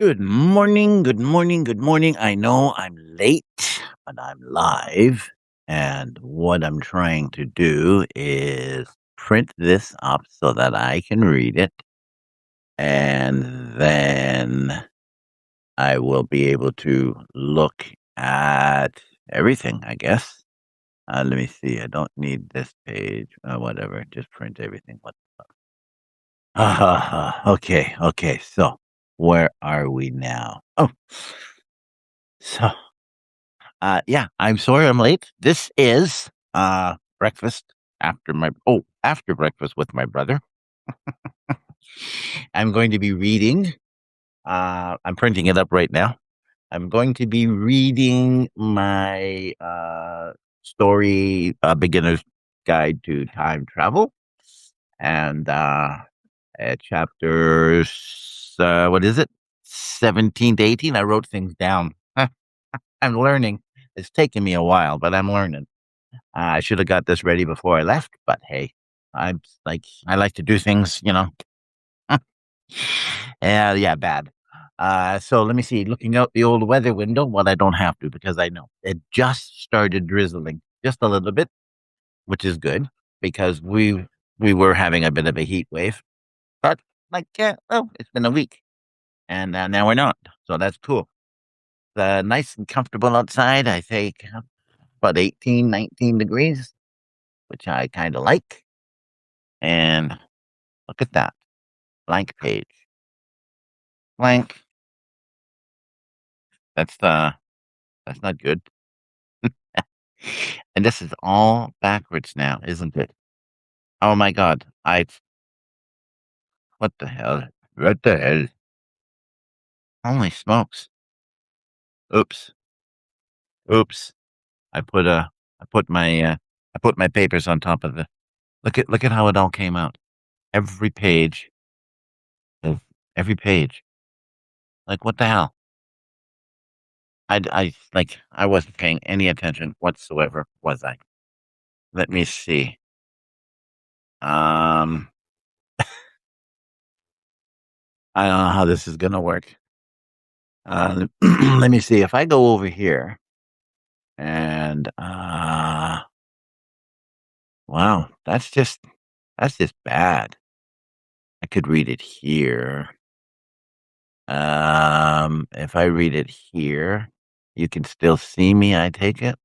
Good morning, good morning, good morning. I know I'm late, but I'm live. And what I'm trying to do is print this up so that I can read it. And then I will be able to look at everything, I guess. Let me see. I don't need this page. Whatever. Just print everything. What? Okay. Okay. So where are we now? Oh, so yeah, I'm sorry I'm late. This is breakfast after breakfast with my brother. I'm going to be reading. I'm printing it up right now. I'm going to be reading my story, Beginner's Guide to Time Travel, and chapters. What is it? 17 to 18. I wrote things down. I'm learning. It's taken me a while, but I'm learning. I should have got this ready before I left, but hey, I like to do things, yeah, bad. So let me see. Looking out the old weather window, well, I don't have to because I know it just started drizzling, just a little bit, which is good because we were having a bit of a heat wave, but it's been a week, and now we're not, so that's cool. Nice and comfortable outside. I think about 18, 19 degrees, which I kind of like. And look at that. Blank page. Blank. That's not good. And this is all backwards now, isn't it? Oh my God. What the hell? What the hell? Holy smokes. Oops. Oops. I put, uh, I put I put my papers on top of look at how it all came out. Every page. Every page. Like, what the hell? I wasn't paying any attention whatsoever, was I? Let me see. Um, I don't know how this is gonna work. Let me see if I go over here and wow, that's just bad. I could read it here. If I read it here, you can still see me, I take it.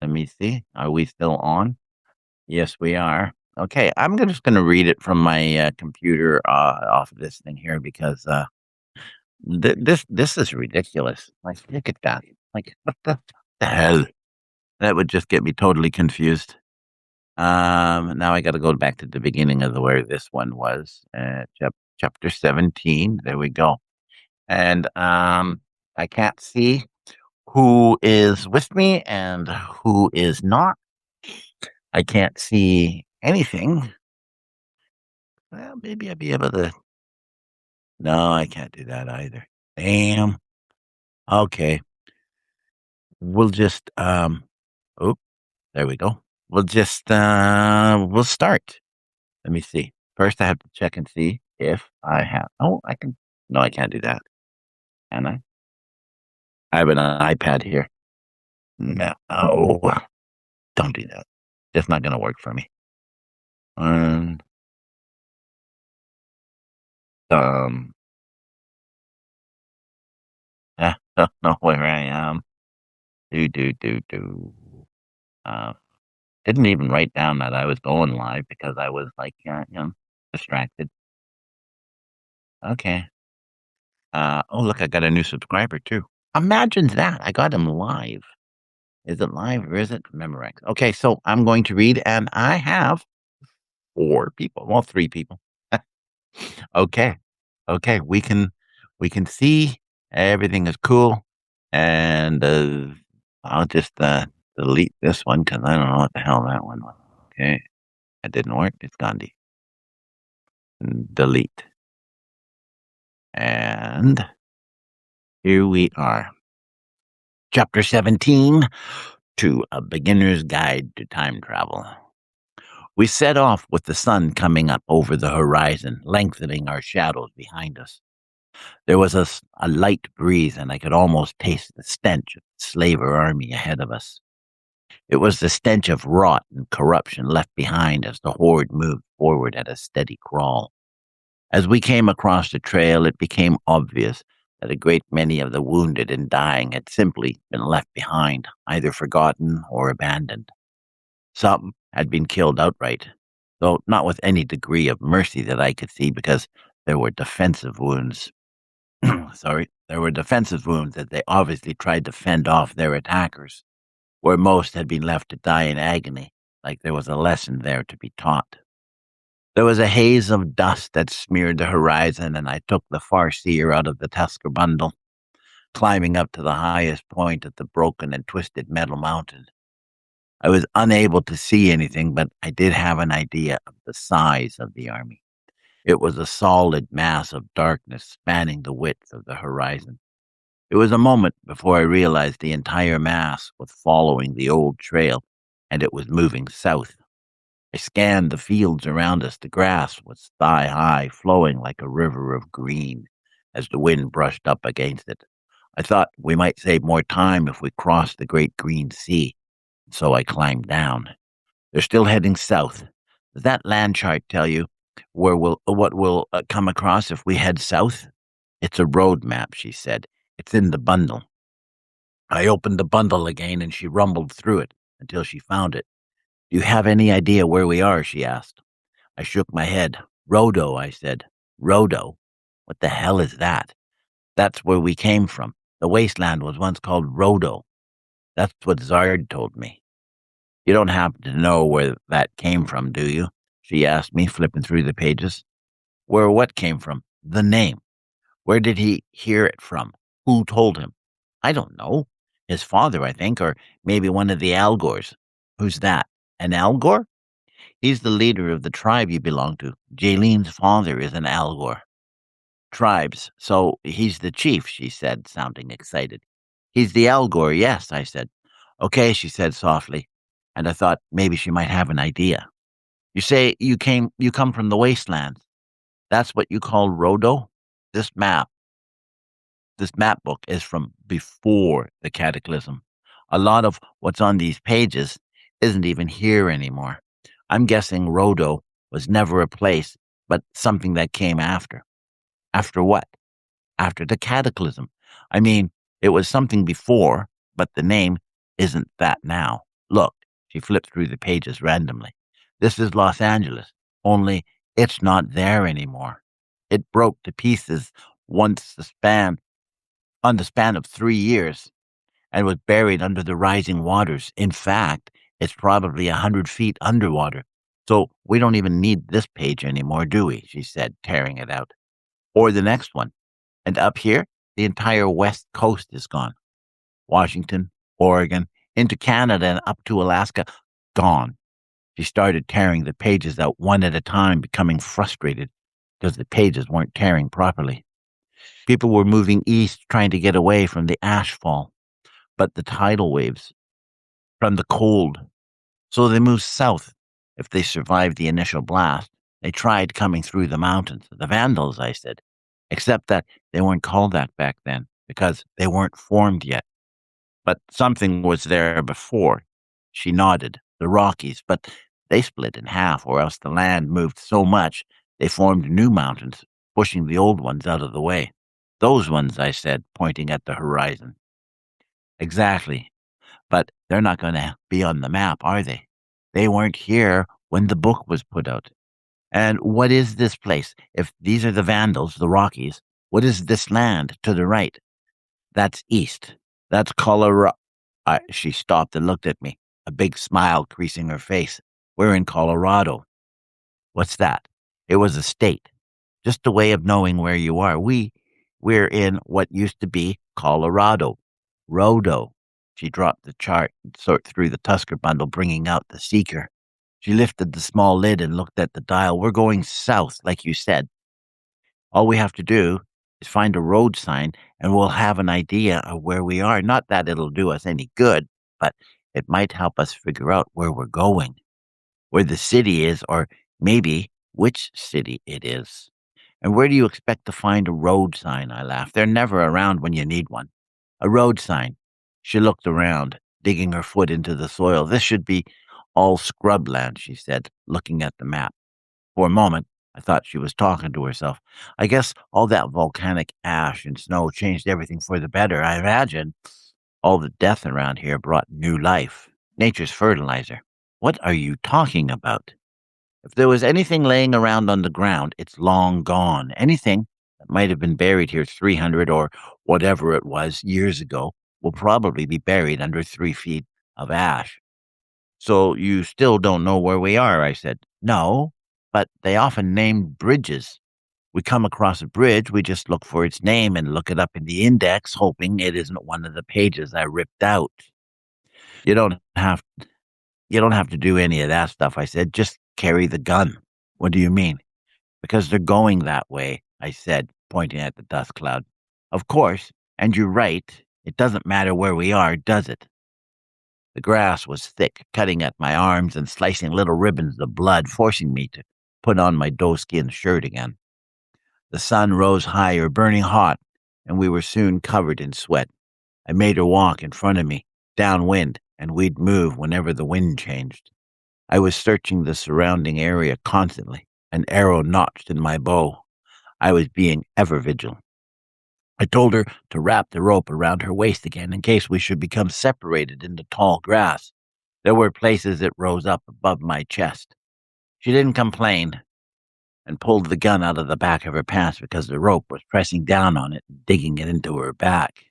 Let me see. Are we still on? Yes, we are. Okay, just gonna read it from my computer off of this thing here because this is ridiculous. Like, look at that. Like, what the hell? That would just get me totally confused. Now I got to go back to the beginning of where this one was. Chapter 17. There we go. And I can't see who is with me and who is not. I can't see anything. Well, maybe I'll be able to. No, I can't do that either. Damn. Okay. We'll just oh, there we go. We'll start. Let me see. First I have to check and see if I have I can no, I can't do that. Can I? I have an iPad here. No. Don't do that. It's not gonna work for me. And um I don't know where I am. Do. Um Didn't even write down that I was going live because I was like, distracted. Okay. Oh, look, I got a new subscriber too. Imagine that. I got him live. Is it live or is it Memorex? Okay, so I'm going to read, and I have 4 people. Well, 3 people. Okay. Okay. We can see everything is cool. And I'll just delete this one because I don't know what the hell that one was. Okay. That didn't work. It's Gandhi. Delete. And here we are. Chapter 17, To a Beginner's Guide to Time Travel. We set off with the sun coming up over the horizon, lengthening our shadows behind us. There was a light breeze, and I could almost taste the stench of the slaver army ahead of us. It was the stench of rot and corruption left behind as the horde moved forward at a steady crawl. As we came across the trail, it became obvious that a great many of the wounded and dying had simply been left behind, either forgotten or abandoned. Some had been killed outright, though not with any degree of mercy that I could see because there were defensive wounds. There were defensive wounds that they obviously tried to fend off their attackers, where most had been left to die in agony, like there was a lesson there to be taught. There was a haze of dust that smeared the horizon, and I took the farseer out of the Tusker bundle, climbing up to the highest point of the broken and twisted metal mountain. I was unable to see anything, but I did have an idea of the size of the army. It was a solid mass of darkness spanning the width of the horizon. It was a moment before I realized the entire mass was following the old trail, and it was moving south. I scanned the fields around us. The grass was thigh-high, flowing like a river of green as the wind brushed up against it. I thought we might save more time if we crossed the great green sea, so I climbed down. They're still heading south. Does that land chart tell you what we'll come across if we head south? It's a road map, she said. It's in the bundle. I opened the bundle again, and she rumbled through it until she found it. Do you have any idea where we are? She asked. I shook my head. Rodo, I said. Rodo? What the hell is that? That's where we came from. The wasteland was once called Rodo. That's what Zard told me. You don't happen to know where that came from, do you? She asked me, flipping through the pages. Where what came from? The name. Where did he hear it from? Who told him? I don't know. His father, I think, or maybe one of the Algors. Who's that? An Algor? He's the leader of the tribe you belong to. Jaylene's father is an Algor. Tribes. So he's the chief, she said, sounding excited. He's the Algor, yes, I said. Okay, she said softly, and I thought maybe she might have an idea. You say you come from the wastelands. That's what you call Rodo? This map, this map book is from before the cataclysm. A lot of what's on these pages isn't even here anymore. I'm guessing Rodo was never a place, but something that came after. After what? After the cataclysm. I mean, it was something before, but the name isn't that now. Look, she flipped through the pages randomly. This is Los Angeles, only it's not there anymore. It broke to pieces on the span of 3 years and was buried under the rising waters. In fact, it's probably 100 feet underwater. So we don't even need this page anymore, do we? She said, tearing it out. Or the next one. And up here, the entire west coast is gone. Washington, Oregon, into Canada and up to Alaska, gone. She started tearing the pages out one at a time, becoming frustrated because the pages weren't tearing properly. People were moving east, trying to get away from the ash fall, but the tidal waves from the cold. So they moved south. If they survived the initial blast, they tried coming through the mountains. The Vandals, I said, except that they weren't called that back then because they weren't formed yet. But something was there before. She nodded. The Rockies, but they split in half, or else the land moved so much they formed new mountains, pushing the old ones out of the way. Those ones, I said, pointing at the horizon. Exactly. But they're not going to be on the map, are they? They weren't here when the book was put out. And what is this place? If these are the Vandals, the Rockies, what is this land to the right? That's east. That's Colorado. She stopped and looked at me, a big smile creasing her face. We're in Colorado. What's that? It was a state. Just a way of knowing where you are. We're in what used to be Colorado. Rodo. She dropped the chart and sorted through the Tusker bundle, bringing out the seeker. She lifted the small lid and looked at the dial. We're going south, like you said. All we have to do is find a road sign, and we'll have an idea of where we are. Not that it'll do us any good, but it might help us figure out where we're going, where the city is, or maybe which city it is. And where do you expect to find a road sign? I laughed. They're never around when you need one. A road sign. She looked around, digging her foot into the soil. This should be all scrubland, she said, looking at the map. For a moment, I thought she was talking to herself. I guess all that volcanic ash and snow changed everything for the better. I imagine all the death around here brought new life. Nature's fertilizer. What are you talking about? If there was anything laying around on the ground, it's long gone. Anything that might have been buried here 300 or whatever it was years ago will probably be buried under 3 feet of ash. So you still don't know where we are, I said. No, but they often name bridges. We come across a bridge, we just look for its name and look it up in the index, hoping it isn't one of the pages I ripped out. You don't have you don't have to do any of that stuff, I said. Just carry the gun. What do you mean? Because they're going that way, I said, pointing at the dust cloud. Of course, and you're right. It doesn't matter where we are, does it? The grass was thick, cutting at my arms and slicing little ribbons of blood, forcing me to put on my doe-skin shirt again. The sun rose higher, burning hot, and we were soon covered in sweat. I made her walk in front of me, downwind, and we'd move whenever the wind changed. I was searching the surrounding area constantly, an arrow notched in my bow. I was being ever vigilant. I told her to wrap the rope around her waist again in case we should become separated in the tall grass. There were places it rose up above my chest. She didn't complain and pulled the gun out of the back of her pants because the rope was pressing down on it and digging it into her back.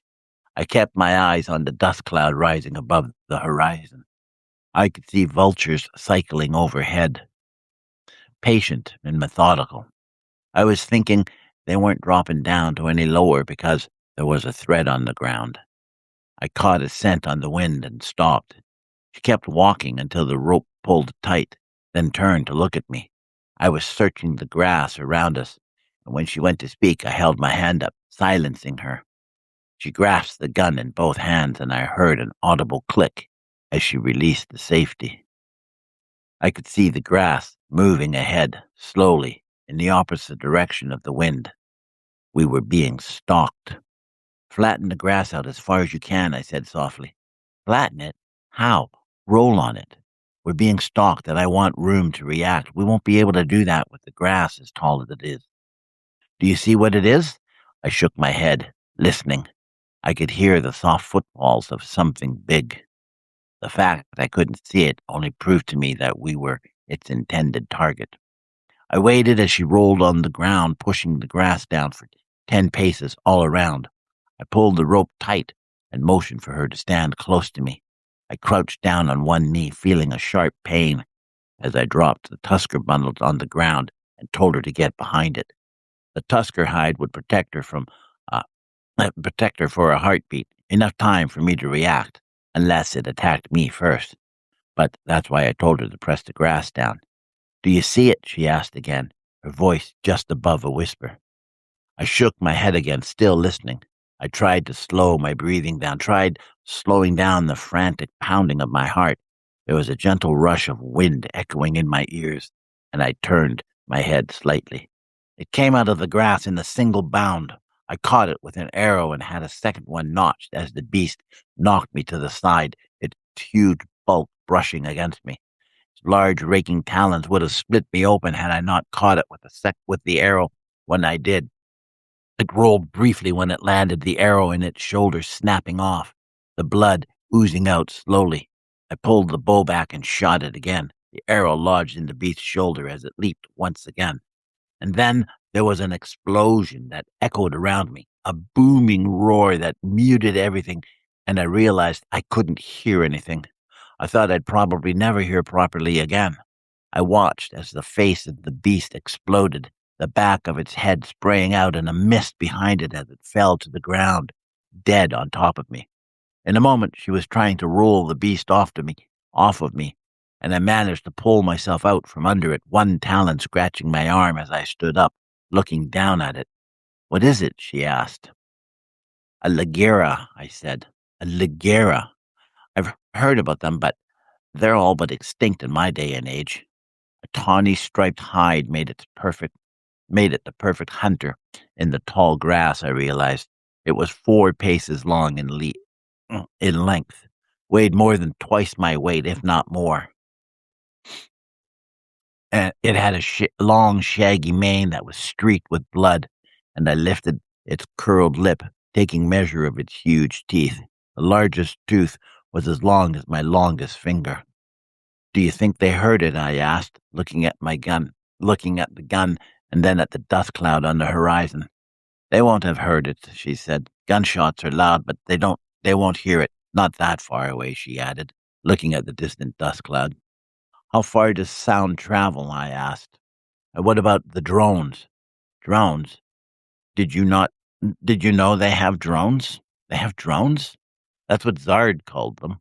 I kept my eyes on the dust cloud rising above the horizon. I could see vultures cycling overhead, patient and methodical. I was thinking they weren't dropping down to any lower because there was a thread on the ground. I caught a scent on the wind and stopped. She kept walking until the rope pulled tight, then turned to look at me. I was searching the grass around us, and when she went to speak, I held my hand up, silencing her. She grasped the gun in both hands, and I heard an audible click as she released the safety. I could see the grass moving ahead, slowly, in the opposite direction of the wind. We were being stalked. Flatten the grass out as far as you can, I said softly. Flatten it? How? Roll on it. We're being stalked, and I want room to react. We won't be able to do that with the grass as tall as it is. Do you see what it is? I shook my head, listening. I could hear the soft footfalls of something big. The fact that I couldn't see it only proved to me that we were its intended target. I waited as she rolled on the ground, pushing the grass down for 10 paces all around. I pulled the rope tight and motioned for her to stand close to me. I crouched down on one knee, feeling a sharp pain as I dropped the tusker bundle on the ground and told her to get behind it. The tusker hide would protect her for a heartbeat, enough time for me to react, unless it attacked me first. But that's why I told her to press the grass down. Do you see it? She asked again, her voice just above a whisper. I shook my head again, still listening. I tried to slow my breathing down, tried slowing down the frantic pounding of my heart. There was a gentle rush of wind echoing in my ears, and I turned my head slightly. It came out of the grass in a single bound. I caught it with an arrow and had a second one notched as the beast knocked me to the side, its huge bulk brushing against me. Its large raking talons would have split me open had I not caught it with the arrow when I did. It rolled briefly when it landed, the arrow in its shoulder snapping off, the blood oozing out slowly. I pulled the bow back and shot it again. The arrow lodged in the beast's shoulder as it leaped once again. And then there was an explosion that echoed around me, a booming roar that muted everything, and I realized I couldn't hear anything. I thought I'd probably never hear properly again. I watched as the face of the beast exploded, the back of its head spraying out and a mist behind it as it fell to the ground, dead on top of me. In a moment, she was trying to roll the beast off of me, and I managed to pull myself out from under it, one talon scratching my arm as I stood up, looking down at it. What is it? She asked. A ligera, I said. A ligera. I've heard about them, but they're all but extinct in my day and age. A tawny striped hide made its perfect made it the perfect hunter. In the tall grass, I realized it was 4 paces long in length, weighed more than twice my weight, if not more. And it had a long, shaggy mane that was streaked with blood, and I lifted its curled lip, taking measure of its huge teeth. The largest tooth was as long as my longest finger. Do you think they heard it? I asked, looking at the gun and then at the dust cloud on the horizon. They won't have heard it, she said. Gunshots are loud, but they won't hear it. Not that far away, she added, looking at the distant dust cloud. How far does sound travel? I asked. And what about the drones? Drones? Did you not, did you know they have drones? They have drones? That's what Zard called them.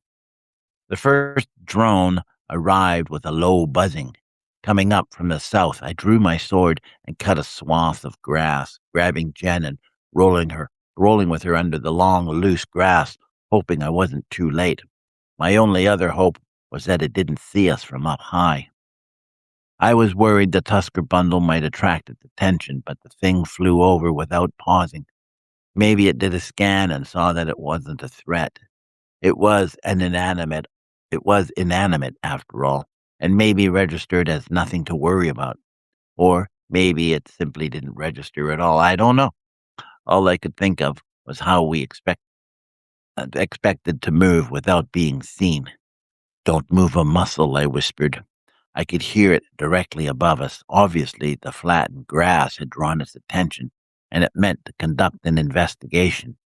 The first drone arrived with a low buzzing. Coming up from the south, I drew my sword and cut a swath of grass, grabbing Jen and rolling with her under the long, loose grass, hoping I wasn't too late. My only other hope was that it didn't see us from up high. I was worried the Tusker bundle might attract its attention, but the thing flew over without pausing. Maybe it did a scan and saw that it wasn't a threat. It was inanimate after all, and maybe registered as nothing to worry about. Or maybe it simply didn't register at all. I don't know. All I could think of was how we expected to move without being seen. Don't move a muscle, I whispered. I could hear it directly above us. Obviously, the flattened grass had drawn its attention, and it meant to conduct an investigation.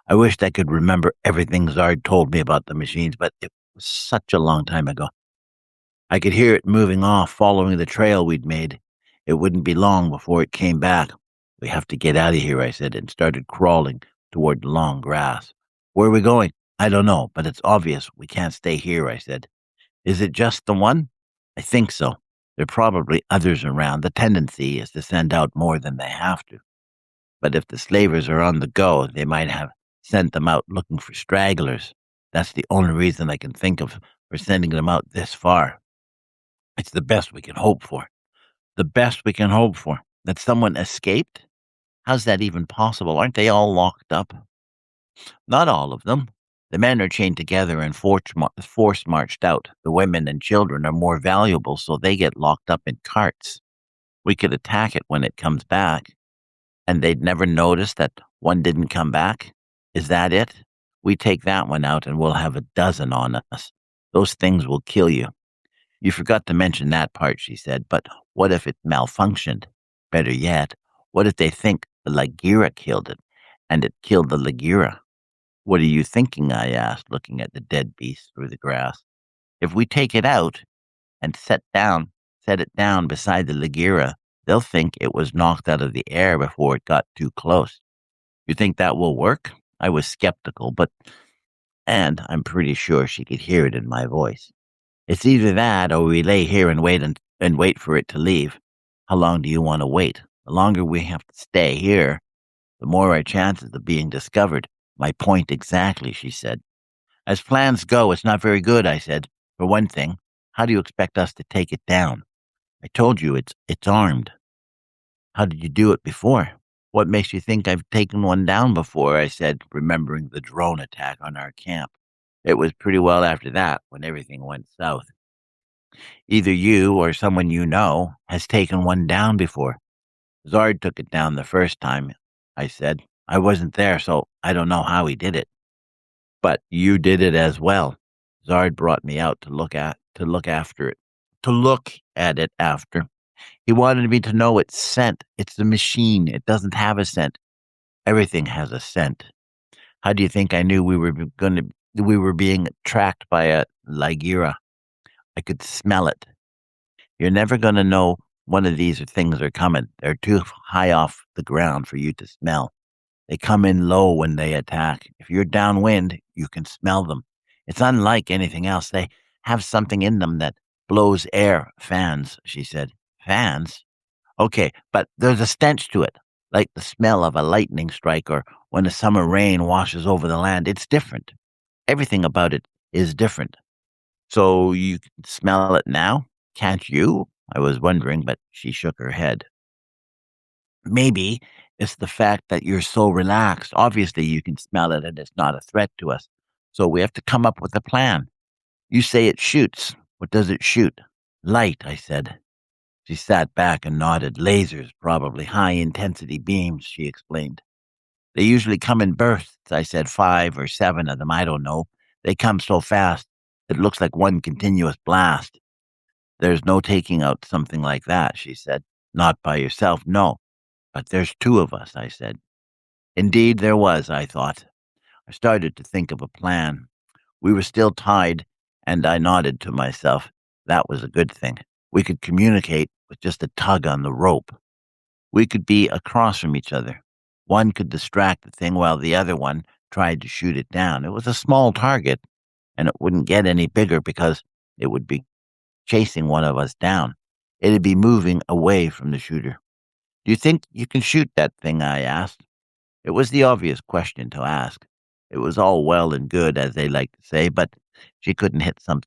I wished I could remember everything Zard told me about the machines, but it was such a long time ago. I could hear it moving off, following the trail we'd made. It wouldn't be long before it came back. We have to get out of here, I said, and started crawling toward the long grass. Where are we going? I don't know, but it's obvious we can't stay here, I said. Is it just the one? I think so. There are probably others around. The tendency is to send out more than they have to. But if the slavers are on the go, they might have sent them out looking for stragglers. That's the only reason I can think of for sending them out this far. It's the best we can hope for. The best we can hope for. That someone escaped? How's that even possible? Aren't they all locked up? Not all of them. The men are chained together and force marched out. The women and children are more valuable, so they get locked up in carts. We could attack it when it comes back. And they'd never notice that one didn't come back? Is that it? We take that one out and we'll have a dozen on us. Those things will kill you. You forgot to mention that part, she said, but what if it malfunctioned? Better yet, what if they think the Lagira killed it, and it killed the Lagira? What are you thinking? I asked, looking at the dead beast through the grass. If we take it out and set it down beside the Lagira, they'll think it was knocked out of the air before it got too close. You think that will work? I was skeptical, and I'm pretty sure she could hear it in my voice. It's either that or we lay here and wait for it to leave. How long do you want to wait? The longer we have to stay here, the more our chances of being discovered. My point exactly, she said. As plans go, it's not very good, I said. For one thing, how do you expect us to take it down? I told you it's armed. How did you do it before? What makes you think I've taken one down before? I said, remembering the drone attack on our camp. It was pretty well after that when everything went south. Either you or someone you know has taken one down before. Zard took it down the first time, I said. I wasn't there, so I don't know how he did it. But you did it as well. Zard brought me out to look at it after. He wanted me to know its scent. It's the machine. It doesn't have a scent. Everything has a scent. How do you think I knew we were being tracked by a Lagira? I could smell it. You're never going to know one of these things are coming. They're too high off the ground for you to smell. They come in low when they attack. If you're downwind, you can smell them. It's unlike anything else. They have something in them that blows air. Fans, she said. Fans? Okay, but there's a stench to it, like the smell of a lightning strike or when a summer rain washes over the land. It's different. Everything about it is different. So you can smell it now? Can't you? I was wondering, but she shook her head. Maybe it's the fact that you're so relaxed. Obviously, you can smell it and it's not a threat to us. So we have to come up with a plan. You say it shoots. What does it shoot? Light, I said. She sat back and nodded. Lasers, probably high intensity beams, she explained. They usually come in bursts, I said, 5 or 7 of them, I don't know. They come so fast, it looks like one continuous blast. There's no taking out something like that, she said. Not by yourself, no. But there's 2 of us, I said. Indeed, there was, I thought. I started to think of a plan. We were still tied, and I nodded to myself. That was a good thing. We could communicate with just a tug on the rope. We could be across from each other. One could distract the thing while the other one tried to shoot it down. It was a small target, and it wouldn't get any bigger because it would be chasing one of us down. It'd be moving away from the shooter. Do you think you can shoot that thing? I asked. It was the obvious question to ask. It was all well and good, as they like to say, she couldn't hit some.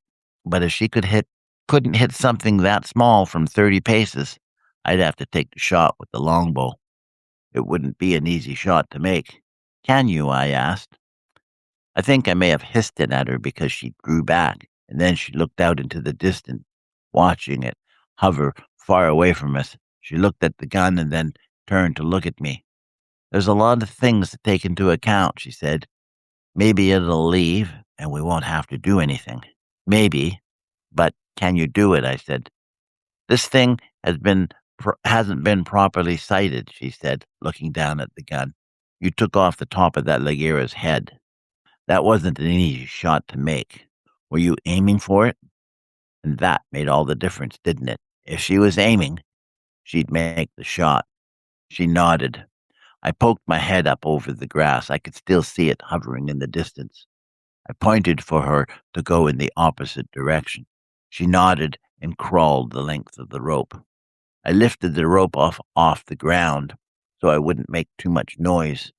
But if she couldn't hit something that small from 30 paces, I'd have to take the shot with the longbow. It wouldn't be an easy shot to make. Can you? I asked. I think I may have hissed it at her because she drew back, and then she looked out into the distance, watching it hover far away from us. She looked at the gun and then turned to look at me. There's a lot of things to take into account, she said. Maybe it'll leave and we won't have to do anything. Maybe, but can you do it? I said. This thing hasn't been properly sighted, she said, looking down at the gun. You took off the top of that Ligera's head. That wasn't an easy shot to make. Were you aiming for it? And that made all the difference, didn't it? If she was aiming, she'd make the shot. She nodded. I poked my head up over the grass. I could still see it hovering in the distance. I pointed for her to go in the opposite direction. She nodded and crawled the length of the rope. I lifted the rope off the ground so I wouldn't make too much noise.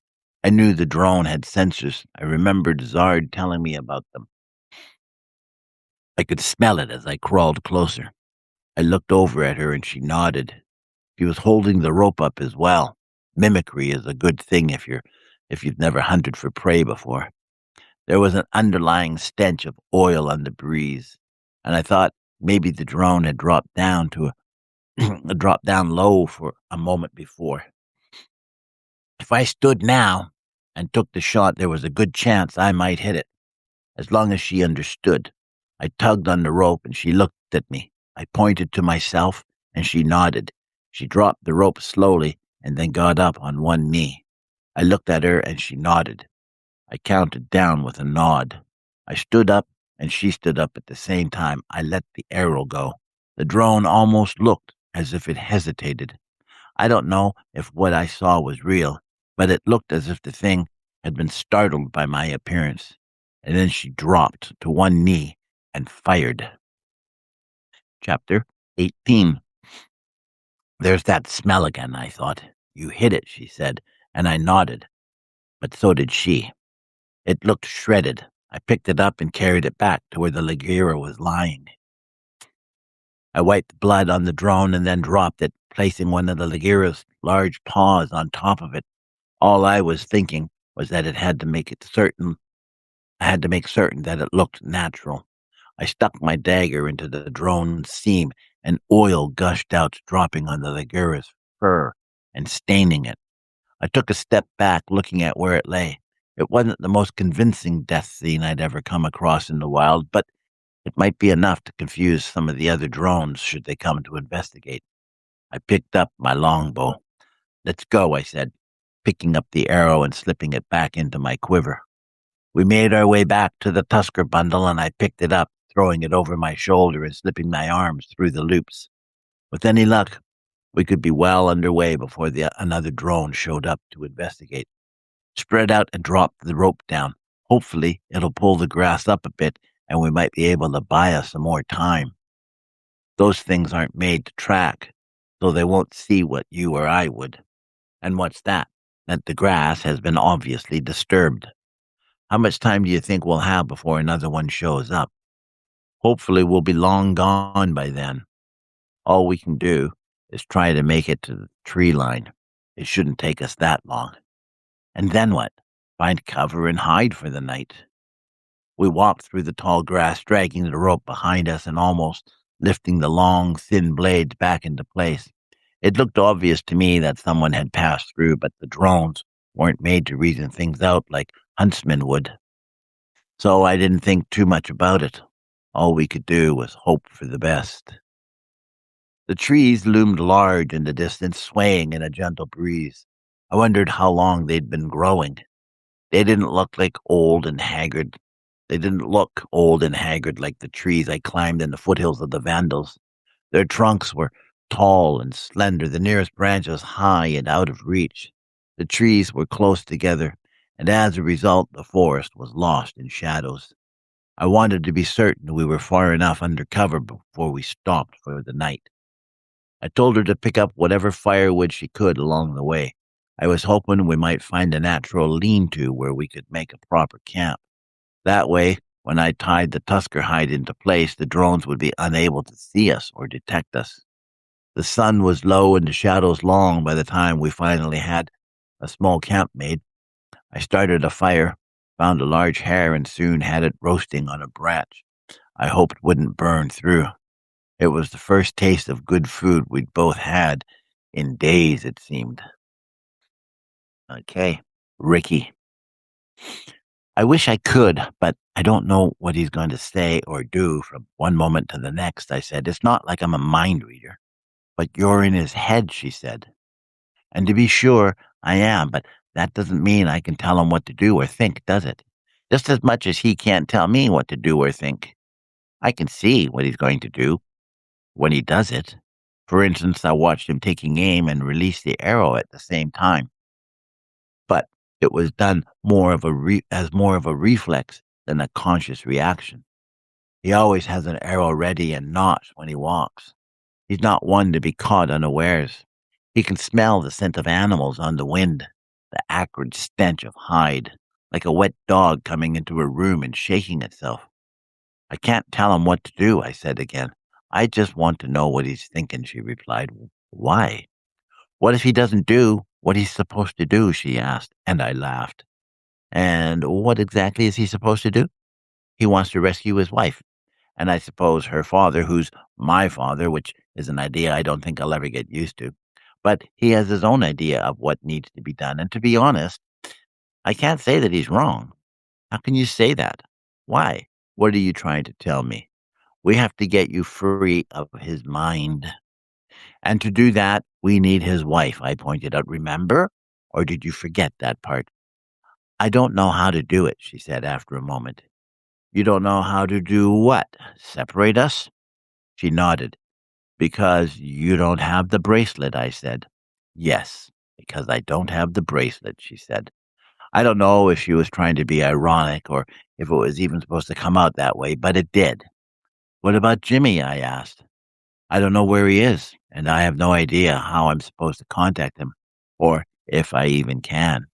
I knew the drone had sensors. I remembered Zard telling me about them. I could smell it as I crawled closer. I looked over at her and she nodded. She was holding the rope up as well. Mimicry is a good thing if you've never hunted for prey before. There was an underlying stench of oil on the breeze, and I thought maybe the drone had dropped down dropped down low for a moment before. If I stood now and took the shot, there was a good chance I might hit it, as long as she understood. I tugged on the rope and she looked at me. I pointed to myself and she nodded. She dropped the rope slowly and then got up on one knee. I looked at her and she nodded. I counted down with a nod. I stood up and she stood up at the same time. I let the arrow go. The drone almost looked as if it hesitated. I don't know if what I saw was real, but it looked as if the thing had been startled by my appearance. And then she dropped to one knee and fired. Chapter 18. There's that smell again, I thought. You hit it, she said, and I nodded. But so did she. It looked shredded. I picked it up and carried it back to where the Ligera was lying. I wiped blood on the drone and then dropped it, placing one of the Ligera's large paws on top of it. All I was thinking was that I had to make certain that it looked natural. I stuck my dagger into the drone's seam, and oil gushed out, dropping on the Ligera's fur and staining it. I took a step back, looking at where it lay. It wasn't the most convincing death scene I'd ever come across in the wild, but it might be enough to confuse some of the other drones should they come to investigate. I picked up my longbow. Let's go, I said, picking up the arrow and slipping it back into my quiver. We made our way back to the Tusker bundle, and I picked it up, throwing it over my shoulder and slipping my arms through the loops. With any luck, we could be well underway before another drone showed up to investigate. Spread out and drop the rope down. Hopefully, it'll pull the grass up a bit, and we might be able to buy us some more time. Those things aren't made to track, so they won't see what you or I would. And what's that? That the grass has been obviously disturbed. How much time do you think we'll have before another one shows up? Hopefully we'll be long gone by then. All we can do is try to make it to the tree line. It shouldn't take us that long. And then what? Find cover and hide for the night. We walked through the tall grass, dragging the rope behind us and almost lifting the long, thin blades back into place. It looked obvious to me that someone had passed through, but the drones weren't made to reason things out like huntsmen would. So I didn't think too much about it. All we could do was hope for the best. The trees loomed large in the distance, swaying in a gentle breeze. I wondered how long they'd been growing. They didn't look like old and haggard. They didn't look old and haggard like the trees I climbed in the foothills of the Vandals. Their trunks were tall and slender, the nearest branches high and out of reach. The trees were close together, and as a result, the forest was lost in shadows. I wanted to be certain we were far enough under cover before we stopped for the night. I told her to pick up whatever firewood she could along the way. I was hoping we might find a natural lean-to where we could make a proper camp. That way, when I tied the tusker hide into place, the drones would be unable to see us or detect us. The sun was low and the shadows long by the time we finally had a small camp made. I started a fire, found a large hare, and soon had it roasting on a branch I hoped wouldn't burn through. It was the first taste of good food we'd both had in days, it seemed. Okay, Ricky. I wish I could, but I don't know what he's going to say or do from one moment to the next, I said. It's not like I'm a mind reader. But you're in his head, she said. And to be sure, I am, but that doesn't mean I can tell him what to do or think, does it? Just as much as he can't tell me what to do or think. I can see what he's going to do when he does it. For instance, I watched him taking aim and release the arrow at the same time. But it was done as more of a reflex than a conscious reaction. He always has an arrow ready and notched when he walks. He's not one to be caught unawares. He can smell the scent of animals on the wind, the acrid stench of hide, like a wet dog coming into a room and shaking itself. I can't tell him what to do, I said again. I just want to know what he's thinking, she replied. Why? What if he doesn't do what he's supposed to do, she asked, and I laughed. And what exactly is he supposed to do? He wants to rescue his wife, and I suppose her father, who's my father, which is an idea I don't think I'll ever get used to. But he has his own idea of what needs to be done, and to be honest, I can't say that he's wrong. How can you say that? Why? What are you trying to tell me? We have to get you free of his mind. And to do that, we need his wife, I pointed out. Remember? Or did you forget that part? I don't know how to do it, she said after a moment. You don't know how to do what? Separate us? She nodded. Because you don't have the bracelet, I said. Yes, because I don't have the bracelet, she said. I don't know if she was trying to be ironic or if it was even supposed to come out that way, but it did. What about Jimmy? I asked. I don't know where he is, and I have no idea how I'm supposed to contact him, or if I even can.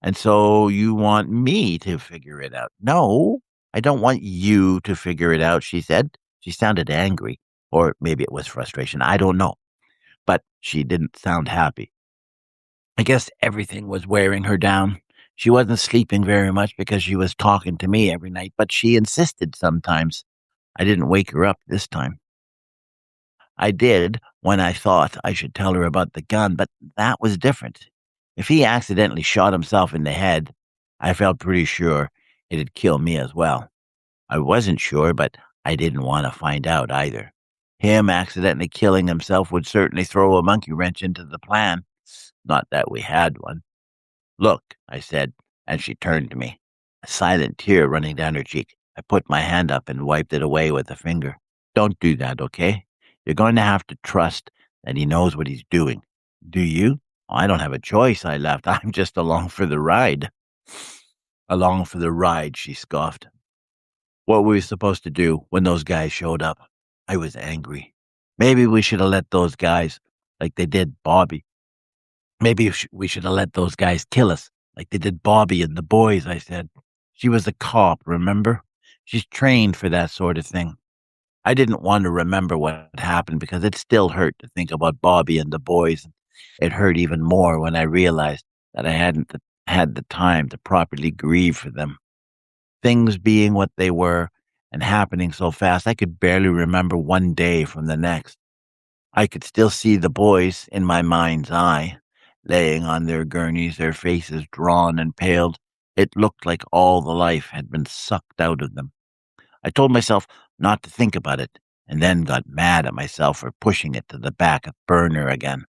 And so you want me to figure it out? No, I don't want you to figure it out, she said. She sounded angry, or maybe it was frustration. I don't know. But she didn't sound happy. I guess everything was wearing her down. She wasn't sleeping very much because she was talking to me every night, but she insisted sometimes. I didn't wake her up this time. I did when I thought I should tell her about the gun, but that was different. If he accidentally shot himself in the head, I felt pretty sure it'd kill me as well. I wasn't sure, but I didn't want to find out either. Him accidentally killing himself would certainly throw a monkey wrench into the plan. Not that we had one. Look, I said, and she turned to me, a silent tear running down her cheek. I put my hand up and wiped it away with a finger. Don't do that, okay? You're going to have to trust that he knows what he's doing. Do you? I don't have a choice, I laughed. I'm just along for the ride. Along for the ride, she scoffed. What were we supposed to do when those guys showed up? I was angry. Maybe we should have let those guys, like they did Bobby. Maybe we should have let those guys kill us, like they did Bobby and the boys, I said. She was a cop, remember? She's trained for that sort of thing. I didn't want to remember what happened because it still hurt to think about Bobby and the boys. It hurt even more when I realized that I hadn't had the time to properly grieve for them. Things being what they were and happening so fast, I could barely remember one day from the next. I could still see the boys in my mind's eye, laying on their gurneys, their faces drawn and paled. It looked like all the life had been sucked out of them. I told myself not to think about it, and then got mad at myself for pushing it to the back burner again.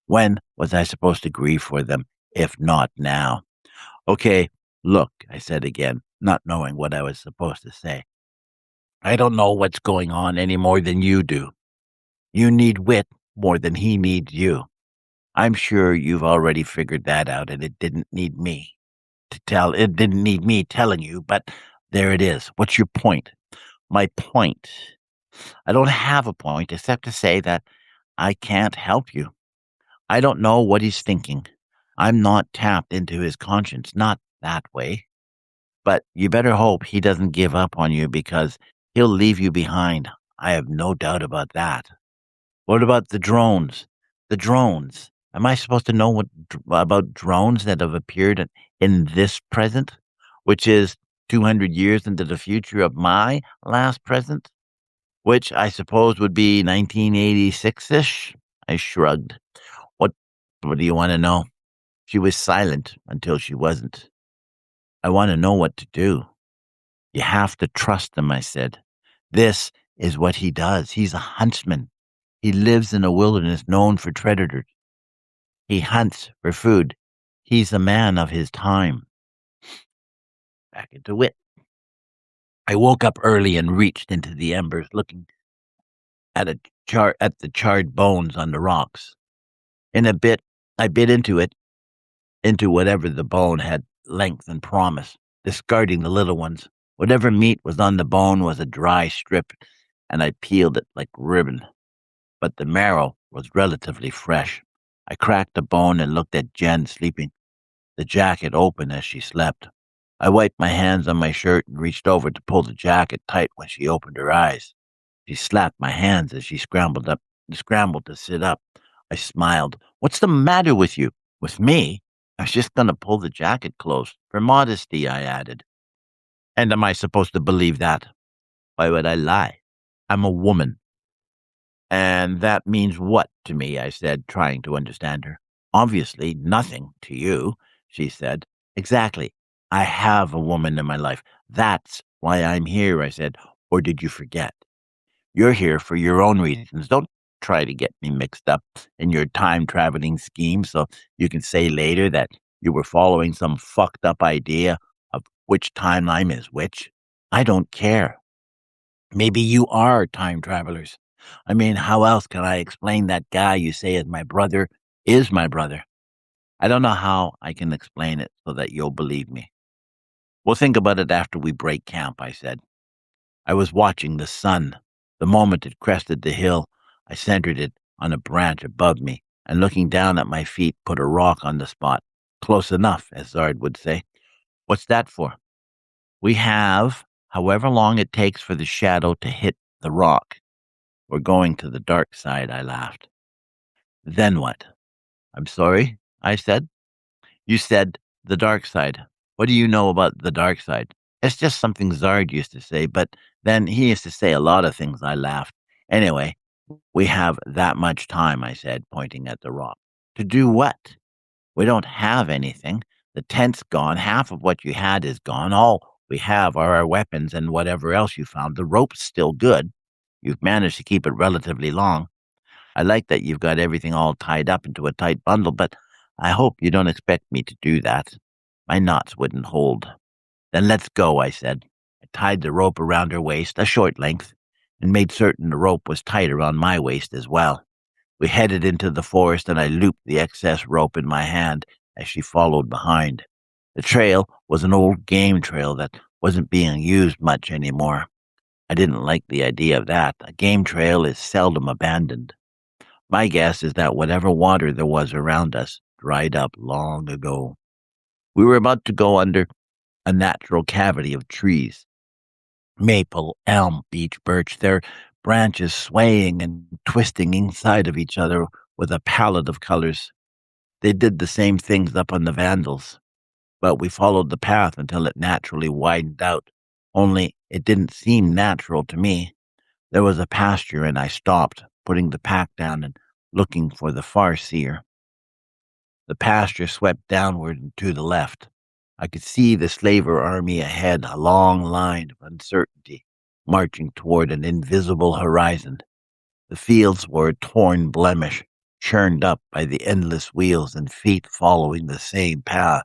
When was I supposed to grieve for them, if not now? Okay, look, I said again, not knowing what I was supposed to say. I don't know what's going on any more than you do. You need Wit more than he needs you. I'm sure you've already figured that out, and it didn't need me telling you, but there it is. What's your point? My point. I don't have a point except to say that I can't help you. I don't know what he's thinking. I'm not tapped into his conscience, not that way. But you better hope he doesn't give up on you, because he'll leave you behind. I have no doubt about that. What about the drones? The drones. Am I supposed to know about drones that have appeared in this present, which is 200 years into the future of my last present, which I suppose would be 1986-ish? I shrugged. What, what do you want to know? She was silent until she wasn't. I want to know what to do. You have to trust him, I said. This is what he does. He's a huntsman. He lives in a wilderness known for predators. He hunts for food. He's a man of his time. Back into it. I woke up early and reached into the embers, looking at the charred bones on the rocks. In a bit, I bit into whatever the bone had length and promise, discarding the little ones. Whatever meat was on the bone was a dry strip, and I peeled it like ribbon. But the marrow was relatively fresh. I cracked the bone and looked at Jen sleeping, the jacket open as she slept. I wiped my hands on my shirt and reached over to pull the jacket tight when she opened her eyes. She slapped my hands as she scrambled to sit up. I smiled. What's the matter with you? With me? I was just going to pull the jacket close. For modesty, I added. And am I supposed to believe that? Why would I lie? I'm a woman. And that means what to me? I said, trying to understand her. Obviously, nothing to you, she said. Exactly. I have a woman in my life. That's why I'm here, I said. Or did you forget? You're here for your own reasons. Don't try to get me mixed up in your time-traveling scheme so you can say later that you were following some fucked up idea of which timeline is which. I don't care. Maybe you are time travelers. I mean, how else can I explain that guy you say is my brother? I don't know how I can explain it so that you'll believe me. We'll think about it after we break camp, I said. I was watching the sun. The moment it crested the hill, I centered it on a branch above me, and looking down at my feet, put a rock on the spot. Close enough, as Zard would say. What's that for? We have however long it takes for the shadow to hit the rock. We're going to the dark side, I laughed. Then what? I'm sorry, I said. You said the dark side. What do you know about the dark side? It's just something Zard used to say, but then he used to say a lot of things, I laughed. Anyway, we have that much time, I said, pointing at the rock. To do what? We don't have anything. The tent's gone. Half of what you had is gone. All we have are our weapons and whatever else you found. The rope's still good. You've managed to keep it relatively long. I like that you've got everything all tied up into a tight bundle, but I hope you don't expect me to do that. My knots wouldn't hold. Then let's go, I said. I tied the rope around her waist, a short length, and made certain the rope was tight around my waist as well. We headed into the forest, and I looped the excess rope in my hand as she followed behind. The trail was an old game trail that wasn't being used much anymore. I didn't like the idea of that. A game trail is seldom abandoned. My guess is that whatever water there was around us dried up long ago. We were about to go under a natural cavity of trees. Maple, elm, beech, birch, their branches swaying and twisting inside of each other with a palette of colors. They did the same things up on the Vandals, but we followed the path until it naturally widened out. Only it didn't seem natural to me. There was a pasture, and I stopped, putting the pack down and looking for the far seer. The pasture swept downward and to the left. I could see the slaver army ahead, a long line of uncertainty, marching toward an invisible horizon. The fields were a torn blemish, churned up by the endless wheels and feet following the same path.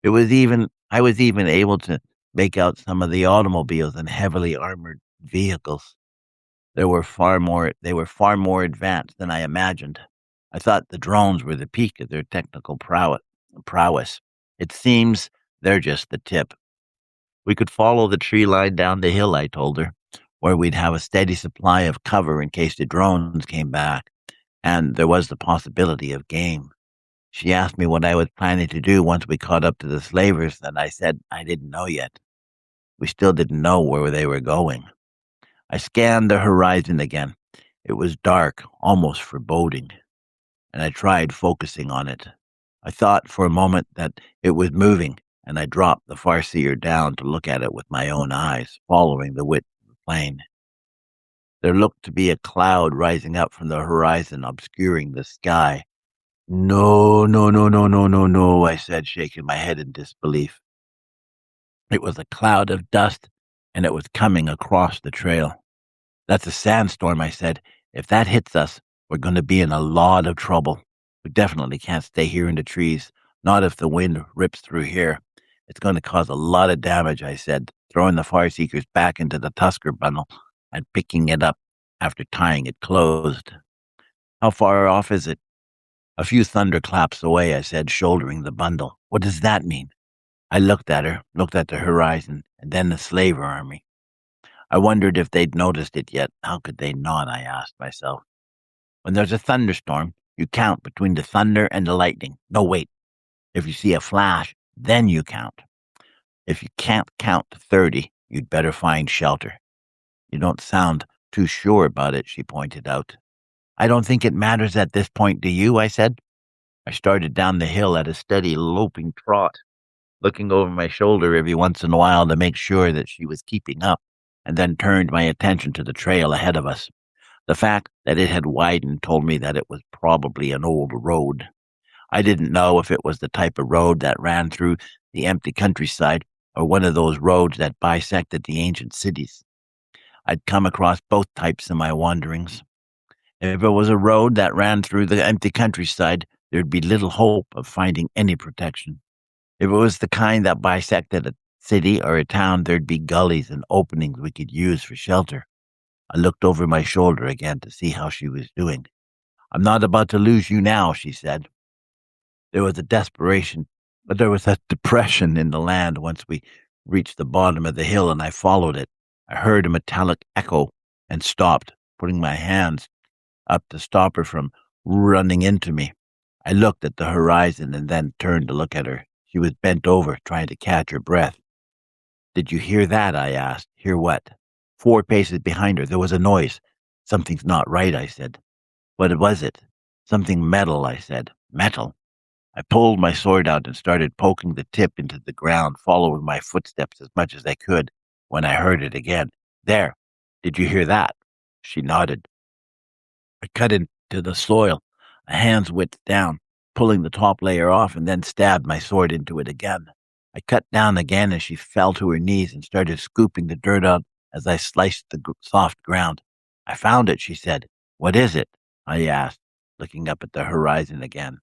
I was even able to make out some of the automobiles and heavily armored vehicles. They were far more advanced than I imagined. I thought the drones were the peak of their technical prowess. It seems they're just the tip. We could follow the tree line down the hill, I told her, where we'd have a steady supply of cover in case the drones came back, and there was the possibility of game. She asked me what I was planning to do once we caught up to the slavers, and I said I didn't know yet. We still didn't know where they were going. I scanned the horizon again. It was dark, almost foreboding, and I tried focusing on it. I thought for a moment that it was moving, and I dropped the farseer down to look at it with my own eyes, following the width of the plane. There looked to be a cloud rising up from the horizon, obscuring the sky. No, no, no, no, no, no, no, I said, shaking my head in disbelief. It was a cloud of dust, and it was coming across the trail. That's a sandstorm, I said. If that hits us, we're going to be in a lot of trouble. We definitely can't stay here in the trees, not if the wind rips through here. It's going to cause a lot of damage, I said, throwing the Farseekers back into the Tusker bundle and picking it up after tying it closed. How far off is it? A few thunderclaps away, I said, shouldering the bundle. What does that mean? I looked at her, looked at the horizon, and then the slaver army. I wondered if they'd noticed it yet. How could they not, I asked myself. When there's a thunderstorm, you count between the thunder and the lightning. No, wait. If you see a flash, then you count. If you can't count to 30, you'd better find shelter. You don't sound too sure about it, she pointed out. I don't think it matters at this point, do you? I said. I started down the hill at a steady, loping trot, looking over my shoulder every once in a while to make sure that she was keeping up, and then turned my attention to the trail ahead of us. The fact that it had widened told me that it was probably an old road. I didn't know if it was the type of road that ran through the empty countryside or one of those roads that bisected the ancient cities. I'd come across both types in my wanderings. If it was a road that ran through the empty countryside, there'd be little hope of finding any protection. If it was the kind that bisected a city or a town, there'd be gullies and openings we could use for shelter. I looked over my shoulder again to see how she was doing. I'm not about to lose you now, she said. There was a desperation, but there was a depression in the land once we reached the bottom of the hill, and I followed it. I heard a metallic echo and stopped, putting my hands up to stop her from running into me. I looked at the horizon and then turned to look at her. She was bent over, trying to catch her breath. Did you hear that? I asked. Hear what? 4 paces behind her, there was a noise. Something's not right, I said. What was it? Something metal, I said. Metal? I pulled my sword out and started poking the tip into the ground, following my footsteps as much as I could, when I heard it again. There. Did you hear that? She nodded. I cut into the soil, a hand's width down, pulling the top layer off, and then stabbed my sword into it again. I cut down again as she fell to her knees and started scooping the dirt out as I sliced the soft ground. I found it, she said. What is it? I asked, looking up at the horizon again.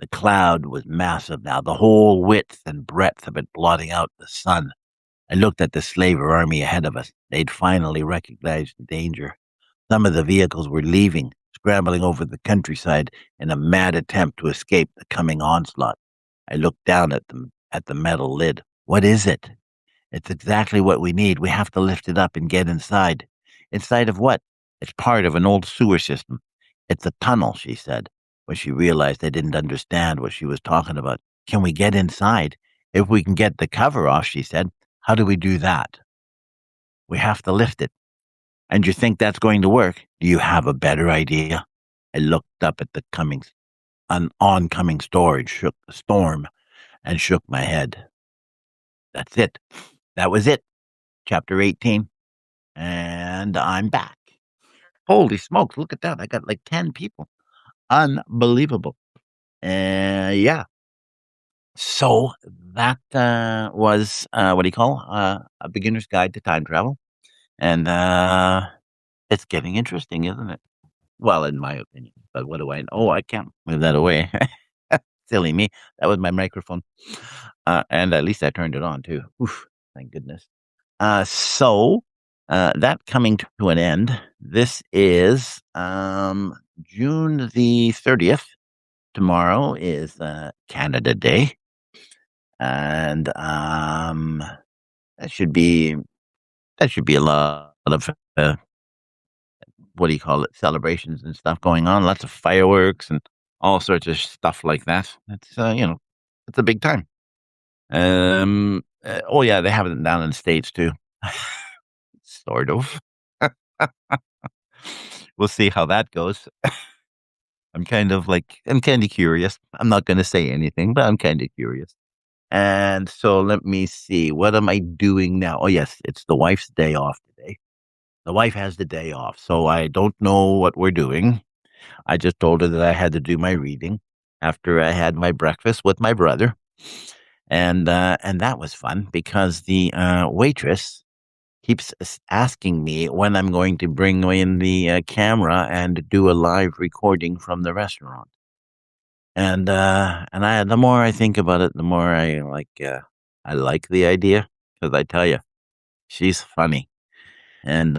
The cloud was massive now, the whole width and breadth of it blotting out the sun. I looked at the slaver army ahead of us. They'd finally recognized the danger. Some of the vehicles were leaving, scrambling over the countryside in a mad attempt to escape the coming onslaught. I looked down at the metal lid. What is it? It's exactly what we need. We have to lift it up and get inside. Inside of what? It's part of an old sewer system. It's a tunnel, she said, when she realized I didn't understand what she was talking about. Can we get inside? If we can get the cover off, she said. How do we do that? We have to lift it. And you think that's going to work? Do you have a better idea? I looked up at the oncoming storm and shook my head. That's it. That was it. Chapter 18. And I'm back. Holy smokes, look at that. I got like 10 people. Unbelievable. Yeah. So that was what do you call a beginner's guide to time travel, and it's getting interesting, isn't it? Well, in my opinion, but what do I know? Oh, I can't move that away. Silly me. That was my microphone, and at least I turned it on too. Oof, thank goodness. That coming to an end. This is June the 30th. Tomorrow is Canada Day. And that should be a lot of what do you call it, celebrations and stuff going on. Lots of fireworks and all sorts of stuff like that. It's it's a big time. Oh yeah, they have it down in the States too, sort of. We'll see how that goes. I'm kind of curious. I'm not going to say anything, but I'm kind of curious. And so let me see. What am I doing now? Oh, yes, it's the wife's day off today. The wife has the day off. So I don't know what we're doing. I just told her that I had to do my reading after I had my breakfast with my brother. And that was fun because the waitress keeps asking me when I'm going to bring in the camera and do a live recording from the restaurant. And the more I think about it, the more I like the idea because I tell you, she's funny. And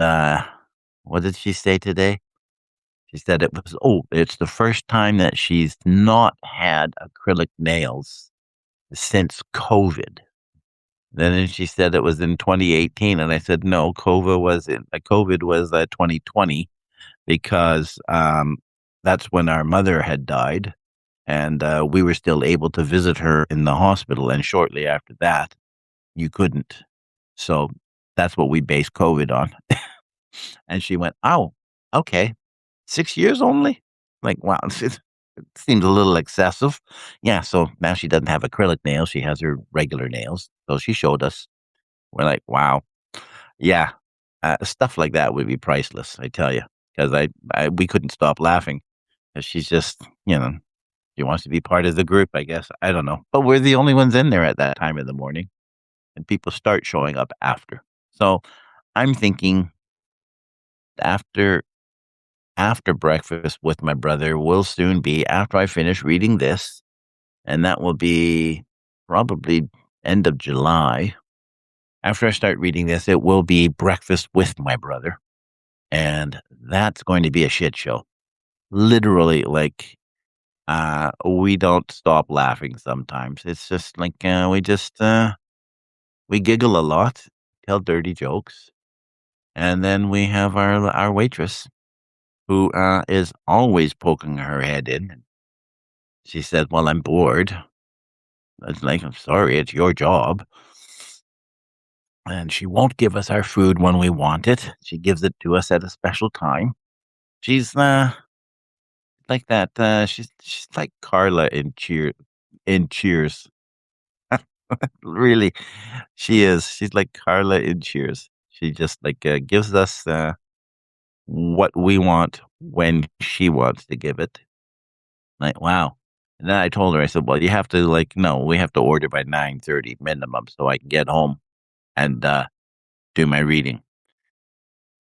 what did she say today? She said it's the first time that she's not had acrylic nails since COVID. Then she said it was in 2018, and I said no, COVID was 2020 because that's when our mother had died. And we were still able to visit her in the hospital. And shortly after that, you couldn't. So that's what we based COVID on. And she went, "Oh, okay, 6 years only." Like, wow, it seems a little excessive. Yeah. So now she doesn't have acrylic nails; she has her regular nails. So she showed us. We're like, wow, yeah, stuff like that would be priceless. I tell you, because we couldn't stop laughing. 'Cause she's just, she wants to be part of the group, I guess. I don't know. But we're the only ones in there at that time of the morning, and people start showing up after. So I'm thinking after breakfast with my brother will soon be after I finish reading this, and that will be probably end of July. After I start reading this, it will be breakfast with my brother, and that's going to be a shit show. Literally, we don't stop laughing sometimes. It's just we giggle a lot, tell dirty jokes, and then we have our waitress who is always poking her head in. She said, "Well, I'm bored." It's like, "I'm sorry, it's your job." And she won't give us our food when we want it. She gives it to us at a special time. She's like that. She's like Carla in Cheers. Really, she is. She's like Carla in Cheers. She just gives us what we want when she wants to give it. Like, wow. And then I told her, I said, well, you have to no, we have to order by 9:30 minimum so I can get home and do my reading.